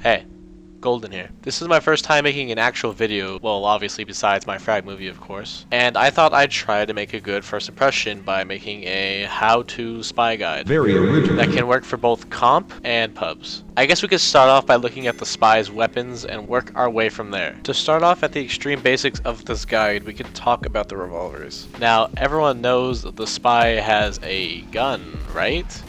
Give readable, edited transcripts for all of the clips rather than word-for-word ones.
Hey, Golden here. This is my first time making an actual video, well obviously besides my frag movie of course, and I thought I'd try to make a good first impression by making a how-to spy guide. Very original. That can work for both comp and pubs. I guess we could start off by looking at the spy's weapons and work our way from there. To start off at the extreme basics of this guide, we could talk about the revolvers. Now, everyone knows that the spy has a gun, right?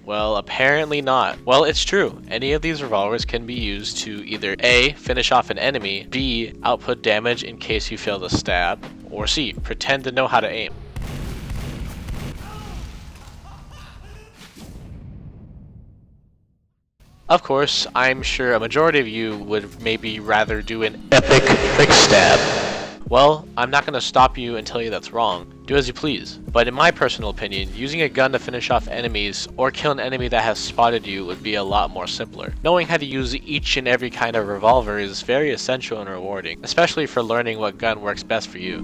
Well, apparently not. Well, it's true. Any of these revolvers can be used to either A, finish off an enemy, B, output damage in case you fail to stab, or C, pretend to know how to aim. Of course, I'm sure a majority of you would maybe rather do an epic Trickstab. Well, I'm not going to stop you and tell you that's wrong. Do as you please. But in my personal opinion, using a gun to finish off enemies or kill an enemy that has spotted you would be a lot more simpler. Knowing how to use each and every kind of revolver is very essential and rewarding, especially for learning what gun works best for you.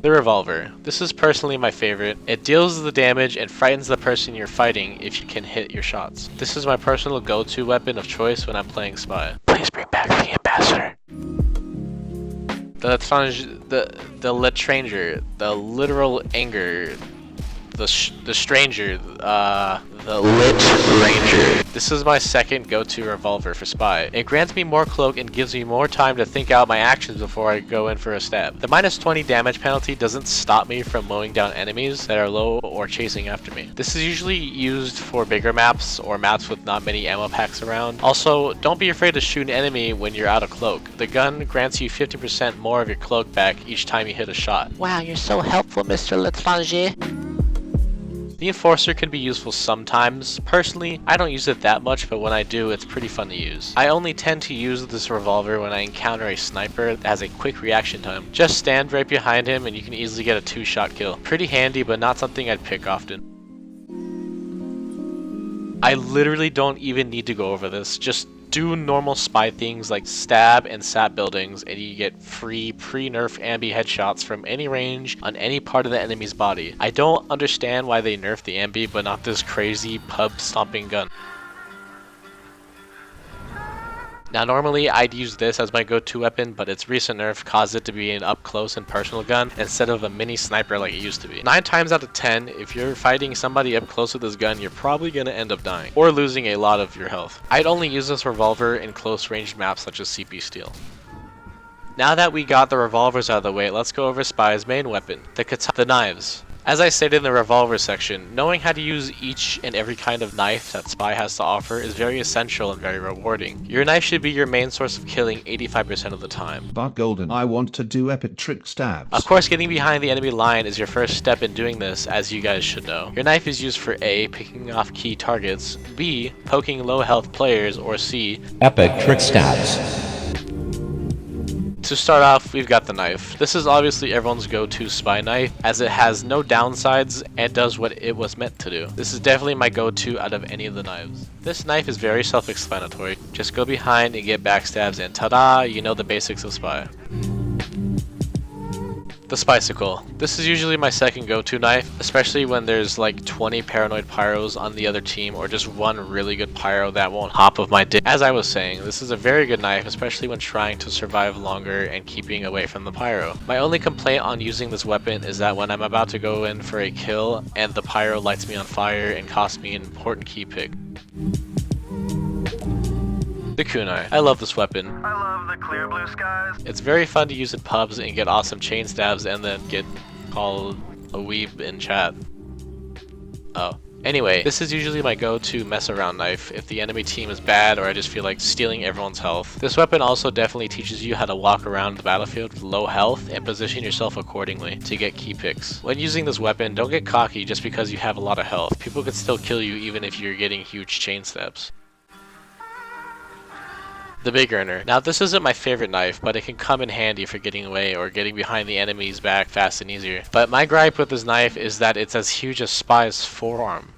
The revolver. This is personally my favorite. It deals the damage and frightens the person you're fighting if you can hit your shots. This is my personal go-to weapon of choice when I'm playing Spy. Please bring back the ambassador. The Letranger, the literal anger, the stranger, the Lit Ranger. This is my second go-to revolver for Spy. It grants me more cloak and gives me more time to think out my actions before I go in for a stab. The minus 20 damage penalty doesn't stop me from mowing down enemies that are low or chasing after me. This is usually used for bigger maps or maps with not many ammo packs around. Also, don't be afraid to shoot an enemy when you're out of cloak. The gun grants you 50% more of your cloak back each time you hit a shot. Wow, you're so helpful, Mr. Letranger. The Enforcer can be useful sometimes. Personally, I don't use it that much, but when I do, it's pretty fun to use. I only tend to use this revolver when I encounter a sniper that has a quick reaction time. Just stand right behind him and you can easily get a 2-shot kill. Pretty handy, but not something I'd pick often. I literally don't even need to go over this. Just do normal spy things like stab and sap buildings and you get free pre-nerf ambi headshots from any range on any part of the enemy's body. I don't understand why they nerfed the ambi but not this crazy pub stomping gun. Now normally I'd use this as my go-to weapon, but its recent nerf caused it to be an up-close and personal gun instead of a mini sniper like it used to be. 9 times out of 10, if you're fighting somebody up close with this gun, you're probably going to end up dying, or losing a lot of your health. I'd only use this revolver in close range maps such as CP Steel. Now that we got the revolvers out of the way, let's go over Spy's main weapon, the knives. As I stated in the revolver section, knowing how to use each and every kind of knife that Spy has to offer is very essential and very rewarding. Your knife should be your main source of killing 85% of the time. But Golden, I want to do epic Trickstabs. Of course, getting behind the enemy line is your first step in doing this, as you guys should know. Your knife is used for A, picking off key targets, B, poking low health players, or C, epic Trickstabs. To start off, we've got the knife. This is obviously everyone's go-to spy knife, as it has no downsides and does what it was meant to do. This is definitely my go-to out of any of the knives. This knife is very self-explanatory. Just go behind and get backstabs and ta-da, you know the basics of Spy. The Spy-Cicle. This is usually my second go-to knife, especially when there's like 20 paranoid pyros on the other team or just one really good pyro that won't hop of my dick. As I was saying, this is a very good knife, especially when trying to survive longer and keeping away from the pyro. My only complaint on using this weapon is that when I'm about to go in for a kill and the pyro lights me on fire and costs me an important key pick. The kunai. I love this weapon. I love the clear blue skies. It's very fun to use in pubs and get awesome chain stabs and then get called a weeb in chat. Oh. Anyway, this is usually my go-to mess around knife if the enemy team is bad or I just feel like stealing everyone's health. This weapon also definitely teaches you how to walk around the battlefield with low health and position yourself accordingly to get key picks. When using this weapon, don't get cocky just because you have a lot of health. People could still kill you even if you're getting huge chain stabs. The Big Earner. Now this isn't my favorite knife, but it can come in handy for getting away or getting behind the enemy's back fast and easier. But my gripe with this knife is that it's as huge as Spy's forearm.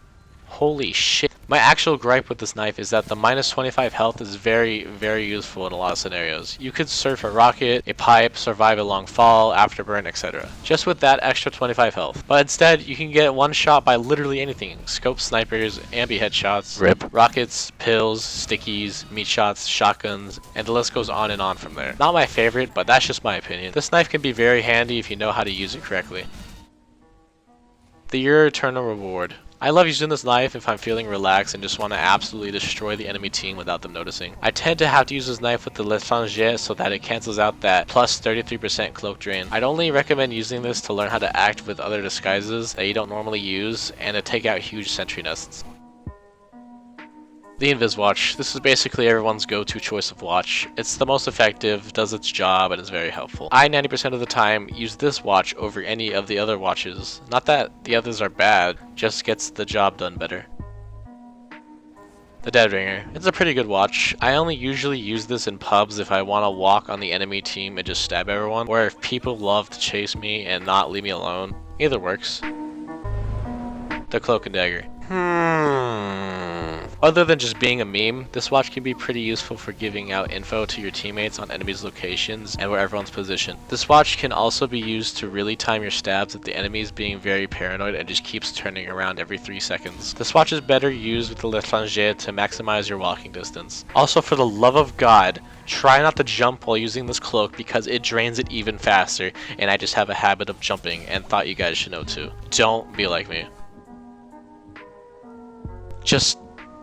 Holy shit. My actual gripe with this knife is that the minus 25 health is very, very useful in a lot of scenarios. You could surf a rocket, a pipe, survive a long fall, afterburn, etc. Just with that extra 25 health. But instead, you can get one shot by literally anything. Scope snipers, ambi headshots, rockets, pills, stickies, meat shots, shotguns, and the list goes on and on from there. Not my favorite, but that's just my opinion. This knife can be very handy if you know how to use it correctly. The Your Eternal Reward. I love using this knife if I'm feeling relaxed and just want to absolutely destroy the enemy team without them noticing. I tend to have to use this knife with the l'étranger so that it cancels out that plus 33% cloak drain. I'd only recommend using this to learn how to act with other disguises that you don't normally use and to take out huge sentry nests. The Invis Watch. This is basically everyone's go-to choice of watch. It's the most effective, does its job, and is very helpful. I 90% of the time use this watch over any of the other watches. Not that the others are bad, just gets the job done better. The Dead Ringer. It's a pretty good watch. I only usually use this in pubs if I want to walk on the enemy team and just stab everyone, or if people love to chase me and not leave me alone. Either works. The Cloak and Dagger. Other than just being a meme, this watch can be pretty useful for giving out info to your teammates on enemies' locations and where everyone's positioned. This watch can also be used to really time your stabs if the enemy is being very paranoid and just keeps turning around every 3 seconds. This watch is better used with the l'étranger to maximize your walking distance. Also, for the love of God, try not to jump while using this cloak because it drains it even faster, and I just have a habit of jumping and thought you guys should know too. Don't be like me.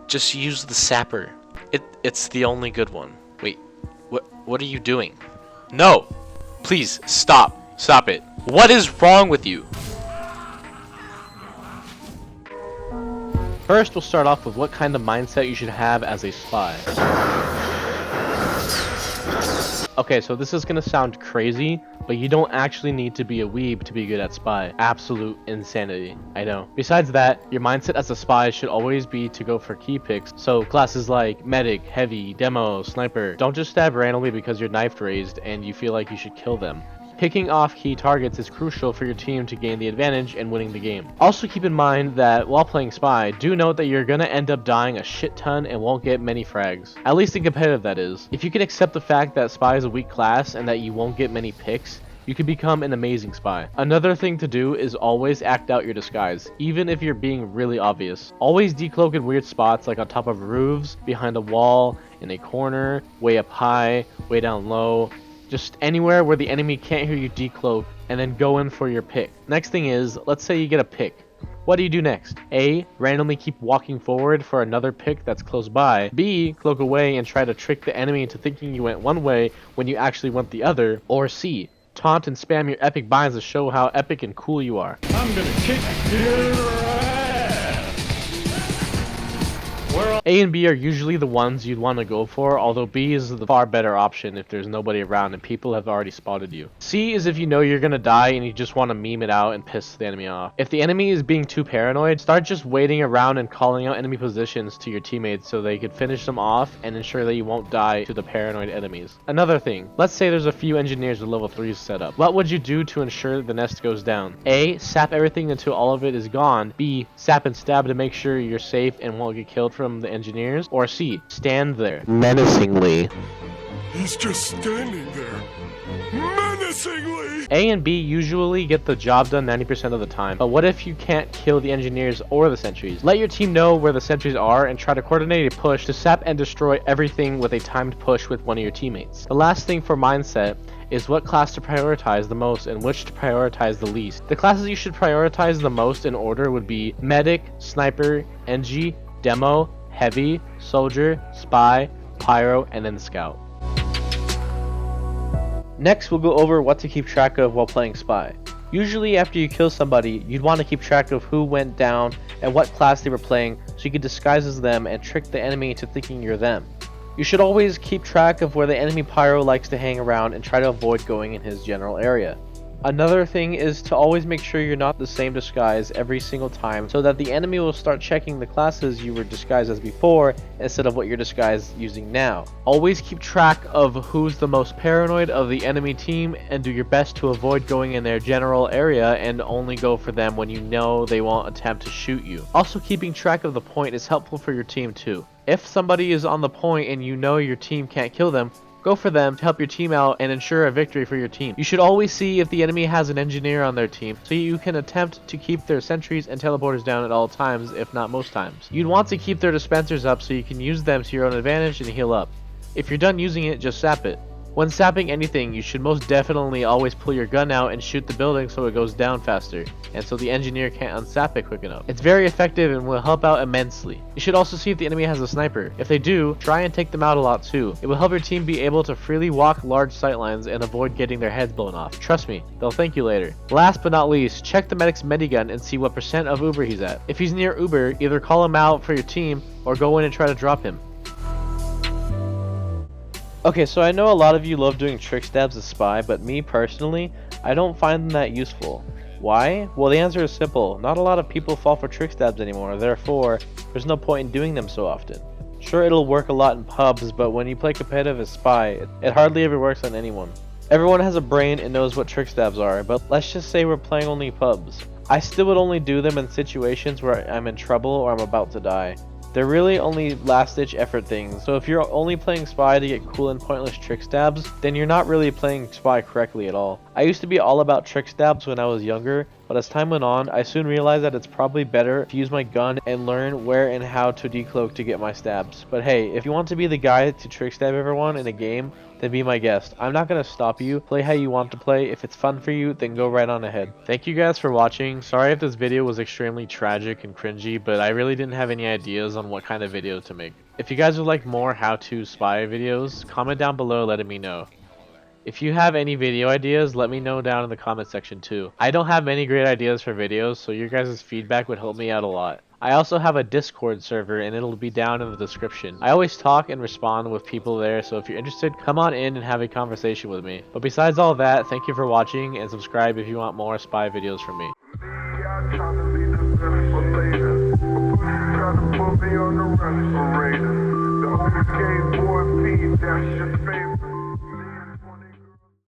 Just use the sapper. It's the only good one. Wait, what are you doing? No! Please, stop. Stop it. What is wrong with you? First, we'll start off with what kind of mindset you should have as a spy. Okay, so this is gonna sound crazy, but you don't actually need to be a weeb to be good at spy. Absolute insanity, I know. Besides that, your mindset as a spy should always be to go for key picks. So classes like medic, heavy, demo, sniper. Don't just stab randomly because you're knife raised and you feel like you should kill them. Picking off key targets is crucial for your team to gain the advantage and winning the game. Also keep in mind that while playing Spy, do note that you're gonna end up dying a shit ton and won't get many frags. At least in competitive, that is. If you can accept the fact that Spy is a weak class and that you won't get many picks, you can become an amazing spy. Another thing to do is always act out your disguise, even if you're being really obvious. Always decloak in weird spots like on top of roofs, behind a wall, in a corner, way up high, way down low. Just anywhere where the enemy can't hear you decloak, and then go in for your pick. Next thing is, let's say you get a pick. What do you do next? A. Randomly keep walking forward for another pick that's close by. B. Cloak away and try to trick the enemy into thinking you went one way when you actually went the other. Or C. Taunt and spam your epic binds to show how epic and cool you are. I'm gonna kick your ass! A and B are usually the ones you'd want to go for, although B is the far better option if there's nobody around and people have already spotted you. C is if you know you're gonna die and you just want to meme it out and piss the enemy off. If the enemy is being too paranoid, start just waiting around and calling out enemy positions to your teammates so they can finish them off and ensure that you won't die to the paranoid enemies. Another thing, let's say there's a few engineers with level 3s set up. What would you do to ensure the nest goes down? A. Sap everything until all of it is gone. B. Sap and stab to make sure you're safe and won't get killed from the engineers. Or C. Stand there Menacingly. He's just standing there. Menacingly! A and B usually get the job done 90% of the time, but what if you can't kill the engineers or the sentries? Let your team know where the sentries are and try to coordinate a push to sap and destroy everything with a timed push with one of your teammates. The last thing for mindset is what class to prioritize the most and which to prioritize the least. The classes you should prioritize the most in order would be Medic, Sniper, NG, Demo, Heavy, Soldier, Spy, Pyro, and then Scout. Next, we'll go over what to keep track of while playing Spy. Usually after you kill somebody, you'd want to keep track of who went down and what class they were playing so you can disguise as them and trick the enemy into thinking you're them. You should always keep track of where the enemy Pyro likes to hang around and try to avoid going in his general area. Another thing is to always make sure you're not the same disguise every single time so that the enemy will start checking the classes you were disguised as before instead of what you're disguised using now. Always keep track of who's the most paranoid of the enemy team and do your best to avoid going in their general area and only go for them when you know they won't attempt to shoot you. Also, keeping track of the point is helpful for your team too. If somebody is on the point and you know your team can't kill them, go for them to help your team out and ensure a victory for your team. You should always see if the enemy has an engineer on their team so you can attempt to keep their sentries and teleporters down at all times, if not most times. You'd want to keep their dispensers up so you can use them to your own advantage and heal up. If you're done using it, just sap it. When sapping anything, you should most definitely always pull your gun out and shoot the building so it goes down faster, and so the engineer can't unsap it quick enough. It's very effective and will help out immensely. You should also see if the enemy has a sniper. If they do, try and take them out a lot too. It will help your team be able to freely walk large sightlines and avoid getting their heads blown off. Trust me, they'll thank you later. Last but not least, check the medic's medigun and see what % of Uber he's at. If he's near Uber, either call him out for your team or go in and try to drop him. Okay, so I know a lot of you love doing Trickstabs as Spy, but me personally, I don't find them that useful. Why? Well, the answer is simple. Not a lot of people fall for Trickstabs anymore, therefore, there's no point in doing them so often. Sure, it'll work a lot in pubs, but when you play competitive as Spy, it hardly ever works on anyone. Everyone has a brain and knows what Trickstabs are, but let's just say we're playing only pubs. I still would only do them in situations where I'm in trouble or I'm about to die. They're really only last-ditch effort things, so if you're only playing Spy to get cool and pointless Trickstabs, then you're not really playing Spy correctly at all. I used to be all about Trickstabs when I was younger, but as time went on, I soon realized that it's probably better to use my gun and learn where and how to decloak to get my stabs. But hey, if you want to be the guy to Trickstab everyone in a game, then be my guest. I'm not going to stop you. Play how you want to play. If it's fun for you, then go right on ahead. Thank you guys for watching. Sorry if this video was extremely tragic and cringy, but I really didn't have any ideas on what kind of video to make. If you guys would like more how-to Spy videos, comment down below letting me know. If you have any video ideas, let me know down in the comment section too. I don't have many great ideas for videos, so your guys' feedback would help me out a lot. I also have a Discord server and it'll be down in the description. I always talk and respond with people there, so if you're interested, come on in and have a conversation with me. But besides all that, thank you for watching and subscribe if you want more Spy videos from me. The only skateboard beat, that's your favorite.